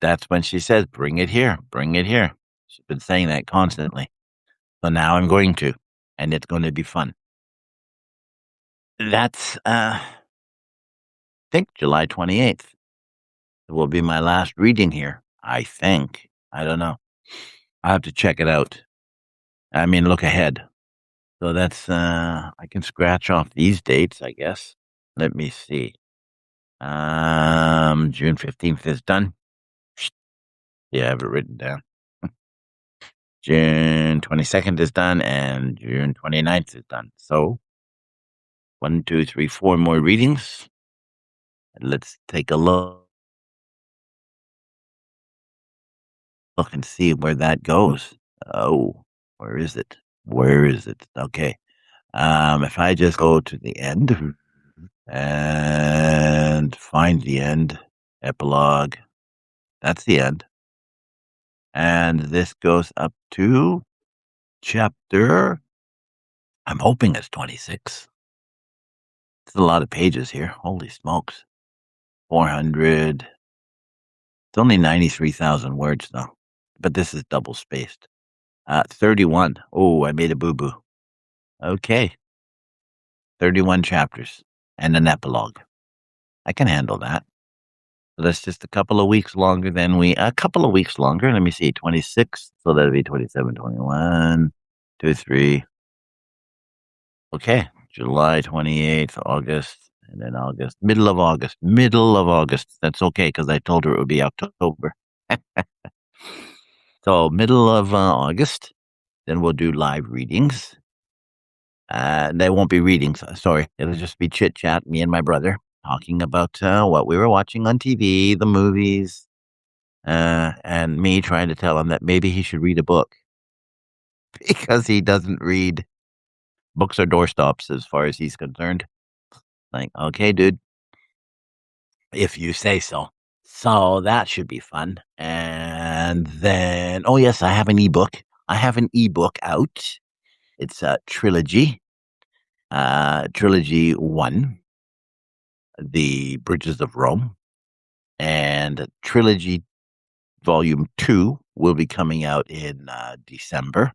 That's when she says, bring it here, bring it here. She's been saying that constantly. So now I'm going to, and it's going to be fun. That's, I think July 28th. It will be my last reading here. I think. I don't know. I have to check it out. I mean, look ahead. So that's, I can scratch off these dates, I guess. Let me see. June 15th is done. Yeah, I have it written down. June 22nd is done and June 29th is done. So 1, 2, 3, 4 more readings. Let's take a look and see where that goes. Oh, where is it? Where is it? Okay. If I just go to the end and find the end, epilogue, that's the end. And this goes up to chapter, I'm hoping it's 26. It's a lot of pages here. Holy smokes. 400. It's only 93,000 words, though. But this is double spaced. 31. Oh, I made a boo boo. Okay. 31 chapters and an epilogue. I can handle that. So that's just a couple of weeks longer than a couple of weeks longer. Let me see, 26. So that'd be 27, 21, 2, 3. Okay. July 28th, August, and then August, middle of August. That's okay because I told her it would be October. So middle of August, then we'll do live readings. They won't be readings. Sorry. It'll just be chit chat, me and my brother talking about what we were watching on TV, the movies, and me trying to tell him that maybe he should read a book because he doesn't read. Books are doorstops as far as he's concerned. Like, okay, dude, if you say so. So that should be fun. And then, oh yes, I have an ebook. I have an ebook out. It's a trilogy. Trilogy 1, The Bridges of Rome, and Trilogy Volume 2 will be coming out in December.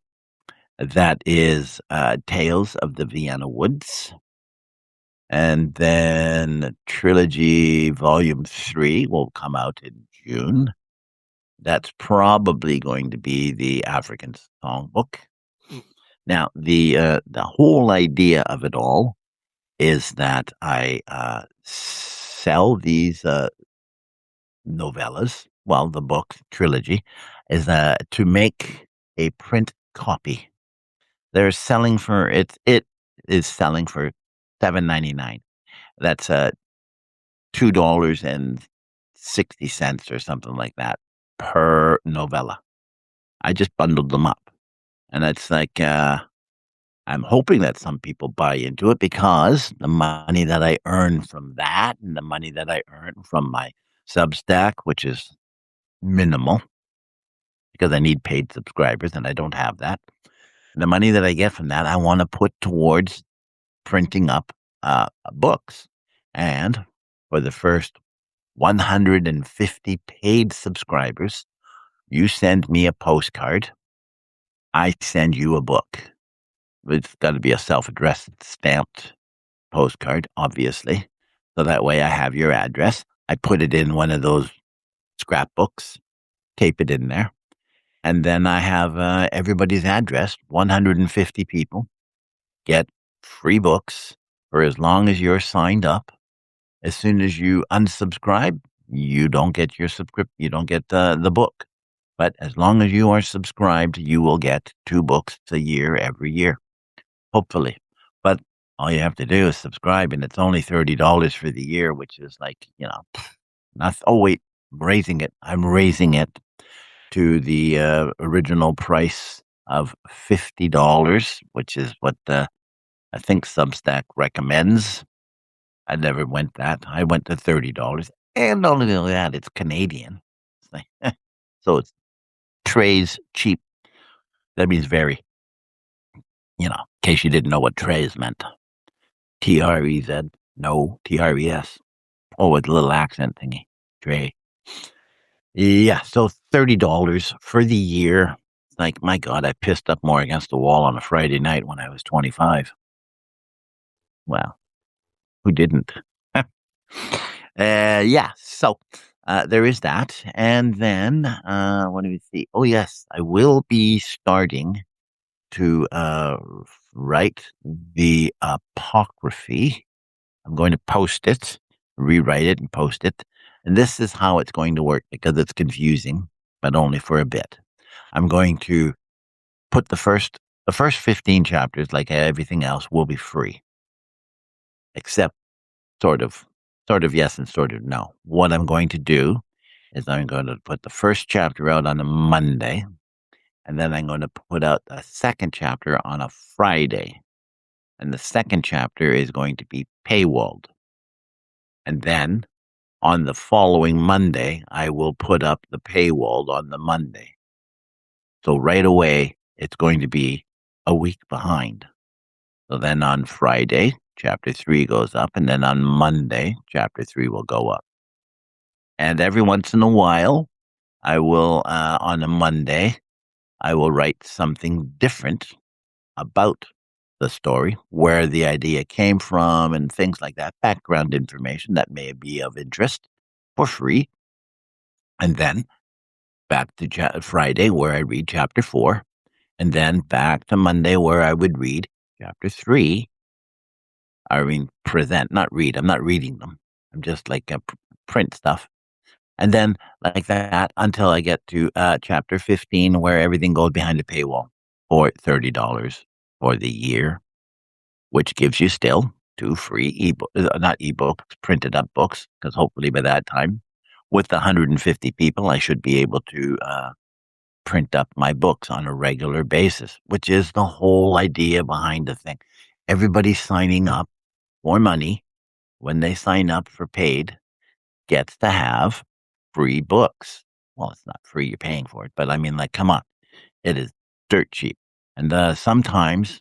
That is Tales of the Vienna Woods. And then Trilogy Volume 3 will come out in June. That's probably going to be the African Songbook. Now, the whole idea of it all is that I sell these novellas, well, the book trilogy, is to make a print copy. They're selling for it is selling for $7.99. That's $2.60 or something like that per novella. I just bundled them up, and it's like I'm hoping that some people buy into it because the money that I earn from that and the money that I earn from my Substack, which is minimal because I need paid subscribers and I don't have that. The money that I get from that, I want to put towards printing up books. And for the first 150 paid subscribers, you send me a postcard. I send you a book. It's got to be a self-addressed, stamped postcard, obviously. So that way I have your address. I put it in one of those scrapbooks, tape it in there. And then I have everybody's address. 150 people get free books for as long as you're signed up. As soon as you unsubscribe, you don't get your you don't get the book. But as long as you are subscribed, you will get 2 books a year every year, hopefully. But all you have to do is subscribe, and it's only $30 for the year, which is like, not. Oh wait, I'm raising it to the original price of $50, which is what I think Substack recommends. I never went that. I went to $30, and not only that, it's Canadian. It's like, so it's trays cheap. That means very. In case you didn't know what trays meant. TREZ. No, TRES. Oh, with a little accent thingy. Tray. Yeah, so $30 for the year. Like, my God, I pissed up more against the wall on a Friday night when I was 25. Well, who didn't? Yeah, so there is that. And then, what do we see? Oh, yes, I will be starting to write the apocryphy. I'm going to post it, rewrite it, and post it. And this is how it's going to work because it's confusing, but only for a bit. I'm going to put the first 15 chapters, like everything else, will be free, except sort of yes and sort of no. What I'm going to do is I'm going to put the first chapter out on a Monday, and then I'm gonna put out a second chapter on a Friday, and the second chapter is going to be paywalled. And then on the following Monday, I will put up the paywalled on the Monday. So right away, it's going to be a week behind. So then on Friday, chapter 3 goes up, and then on Monday, chapter 3 will go up. And every once in a while, I will, on a Monday, I will write something different about the story, where the idea came from, and things like that, background information that may be of interest for free. And then back to Friday, where I read chapter 4, and then back to Monday, where I would read chapter 3. I mean, present, not read. I'm not reading them. I'm just like print stuff. And then like that until I get to chapter 15, where everything goes behind the paywall for $30 for the year, which gives you still 2 free not ebooks, printed up books, because hopefully by that time, with the 150 people, I should be able to print up my books on a regular basis, which is the whole idea behind the thing. Everybody's signing up for money. When they sign up for paid, gets to have free books. Well, it's not free, you're paying for it, but I mean, like, come on, it is dirt cheap. And sometimes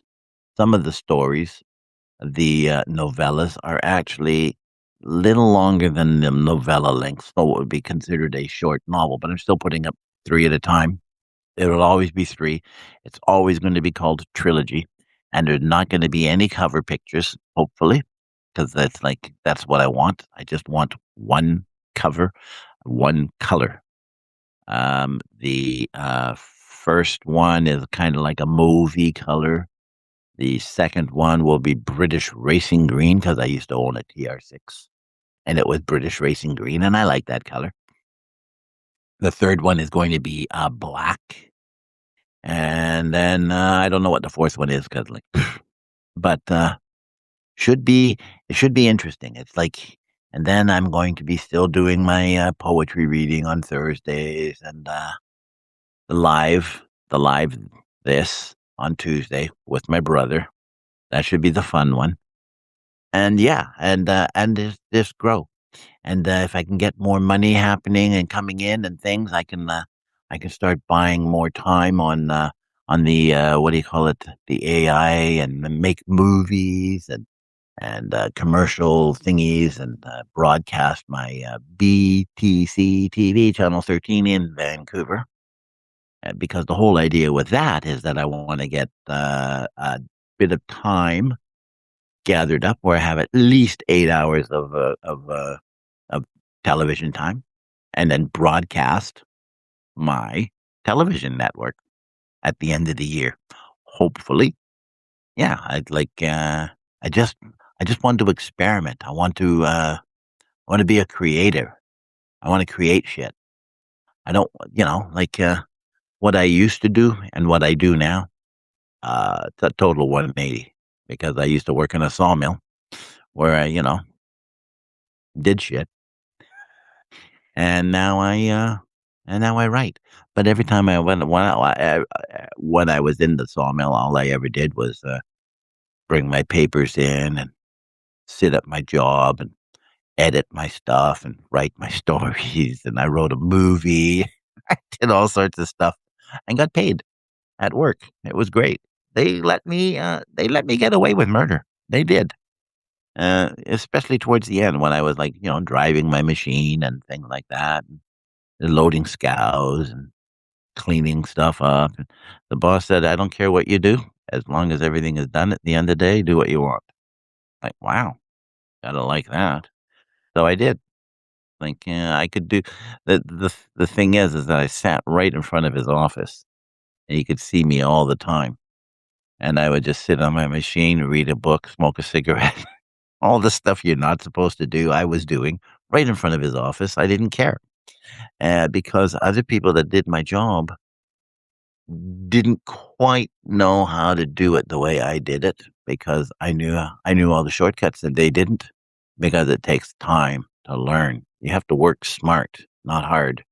some of the stories, the novellas, are actually little longer than the novella length, so it would be considered a short novel, but I'm still putting up 3 at a time. It'll always be 3. It's always going to be called a trilogy, and there's not going to be any cover pictures, hopefully, because that's what I want. I just want one cover, one color. The first one is kind of like a movie color. The second one will be British Racing Green, because I used to own a TR6, and it was British Racing Green, and I like that color. The third one is going to be black. And then I don't know what the fourth one is, because but should be it should be interesting. It's like, and then I'm going to be still doing my poetry reading on Thursdays, and the live this on Tuesday with my brother. That should be the fun one. And yeah, and this grow. And if I can get more money happening and coming in and things, I can start buying more time on the what do you call it, the AI, and make movies and commercial thingies, and broadcast my BTC-TV channel 13 in Vancouver. Because the whole idea with that is that I want to get a bit of time gathered up where I have at least 8 hours of television time, and then broadcast my television network at the end of the year. Hopefully. Yeah, I'd like I just want to experiment. I want to be a creator. I want to create shit. I don't, like what I used to do and what I do now. It's a total 180, because I used to work in a sawmill where I, did shit. And now I write. But every time when I was in the sawmill, all I ever did was bring my papers in and sit at my job and edit my stuff and write my stories. And I wrote a movie. I did all sorts of stuff and got paid at work. It was great. They let me get away with murder. They did. Especially towards the end, when I was like, driving my machine and things like that, and loading scows and cleaning stuff up. And the boss said, "I don't care what you do, as long as everything is done at the end of the day, do what you want." Like, wow, gotta like that. So I did. Like, I could do the thing is that I sat right in front of his office, and he could see me all the time. And I would just sit on my machine, read a book, smoke a cigarette. All the stuff you're not supposed to do, I was doing right in front of his office. I didn't care. Because other people that did my job didn't quite know how to do it the way I did it, because I knew all the shortcuts and they didn't, because it takes time to learn. You have to work smart, not hard.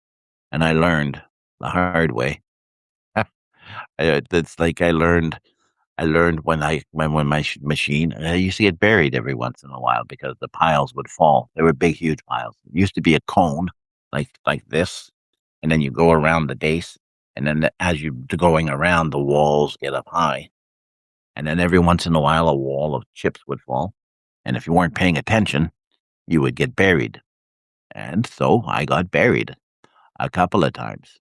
And I learned the hard way. That's like I learned when my machine I used to get buried every once in a while because the piles would fall. They were big, huge piles. It used to be a cone like this, and then you go around the base, and then as you're going around, the walls get up high, and then every once in a while, a wall of chips would fall, and if you weren't paying attention, you would get buried. And so I got buried a couple of times.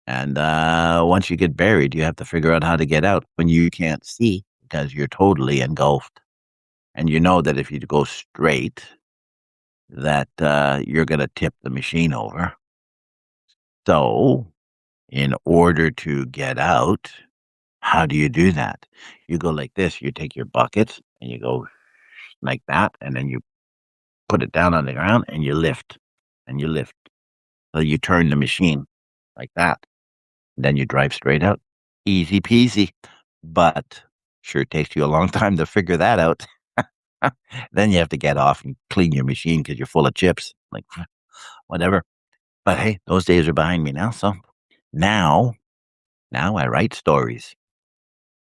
And once you get buried, you have to figure out how to get out when you can't see because you're totally engulfed. And you know that if you go straight, that you're going to tip the machine over. So, in order to get out, how do you do that? You go like this. You take your bucket and you go like that, and then you put it down on the ground and you lift and you lift. So you turn the machine like that. Then you drive straight out. Easy peasy. But sure takes you a long time to figure that out. Then you have to get off and clean your machine because you're full of chips. Like, whatever. But hey, those days are behind me now. So now, now I write stories.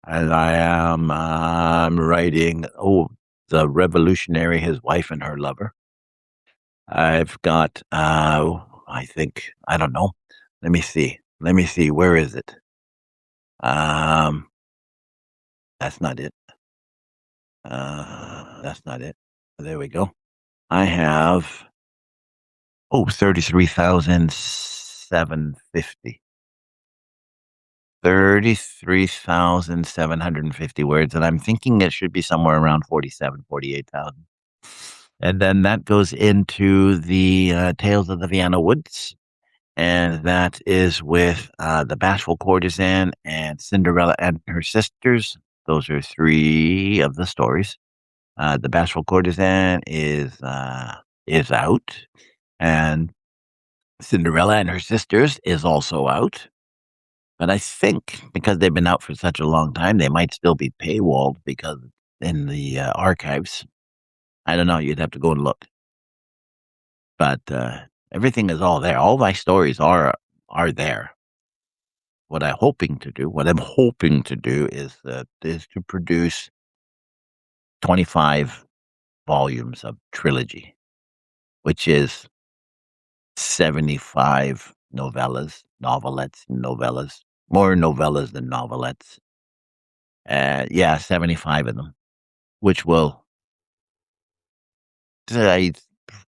And I am writing, The Revolutionary, His Wife and Her Lover. I've got, I think, I don't know. Let me see. Where is it? Um, that's not it. That's not it. There we go. I have 33,750. 33,750 words, and I'm thinking it should be somewhere around 48,000. And then that goes into the Tales of the Vienna Woods, and that is with The Bashful Courtesan and Cinderella and Her Sisters. Those are three of the stories. The Bashful Courtesan is out, and Cinderella and Her Sisters is also out. But I think because they've been out for such a long time, they might still be paywalled because in the archives. I don't know. You'd have to go and look. But everything is all there. All my stories are there. What I'm hoping to do is to produce 25 volumes of trilogy, which is 75 novellas, more novellas than novelettes. 75 of them, which will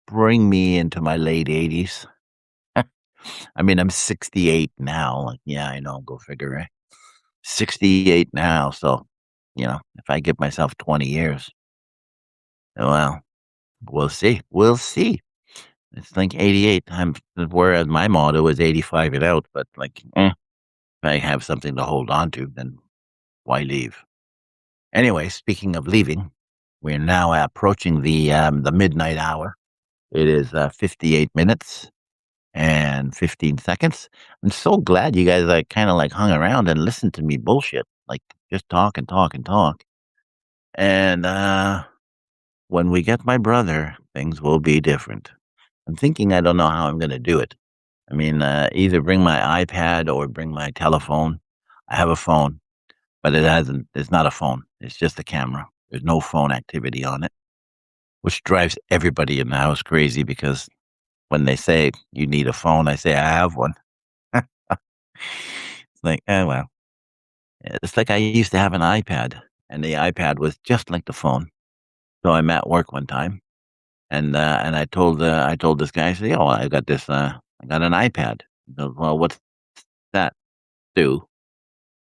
bring me into my late 80s. I mean, I'm 68 now. Like, yeah, I know. Go figure, right? 68 now. So, if I give myself 20 years, well, we'll see. We'll see. It's like 88. Whereas my motto is 85 and out. But if I have something to hold on to, then why leave? Anyway, speaking of leaving, we're now approaching the midnight hour. It is 58 minutes and 15 seconds. I'm so glad you guys kind of hung around and listened to me bullshit, just talk and talk and talk. And when we get my brother, things will be different. I'm thinking I don't know how I'm going to do it. I mean, either bring my iPad or bring my telephone. I have a phone, but it's not a phone. It's just a camera. There's no phone activity on it, which drives everybody in the house crazy because when they say you need a phone, I say I have one. It's like, well. It's like I used to have an iPad, and the iPad was just like the phone. So I'm at work one time, and I told this guy, I said, "Oh, I got an iPad." He goes, "Well, what's that do?"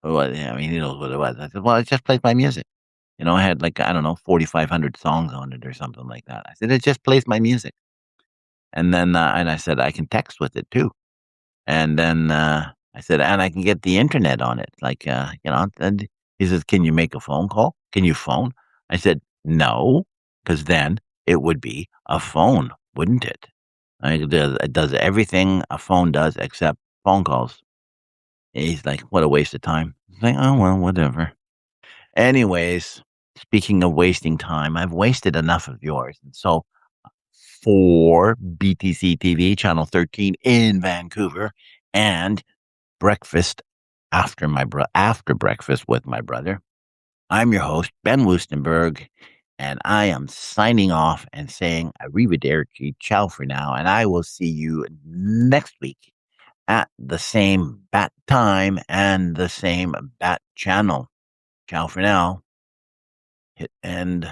Well, yeah, I mean, he knows what it was. I said, "Well, it just plays my music." I had I don't know, 4,500 songs on it or something like that. I said, "It just plays my music." And then and I said, "I can text with it too." And then I said, "And I can get the internet on it." And he says, "Can you make a phone call? Can you phone?" I said, "No, because then it would be a phone, wouldn't it? It does everything a phone does except phone calls." And he's like, "What a waste of time." I was like, "Oh, well, whatever." Anyways, speaking of wasting time, I've wasted enough of yours. And so for BTC-TV, Channel 13 in Vancouver, and Breakfast after breakfast with my brother. I'm your host, Ben Woestenburg, and I am signing off and saying arrivederci, ciao for now, and I will see you next week at the same bat time and the same bat channel. Ciao for now. Hit end.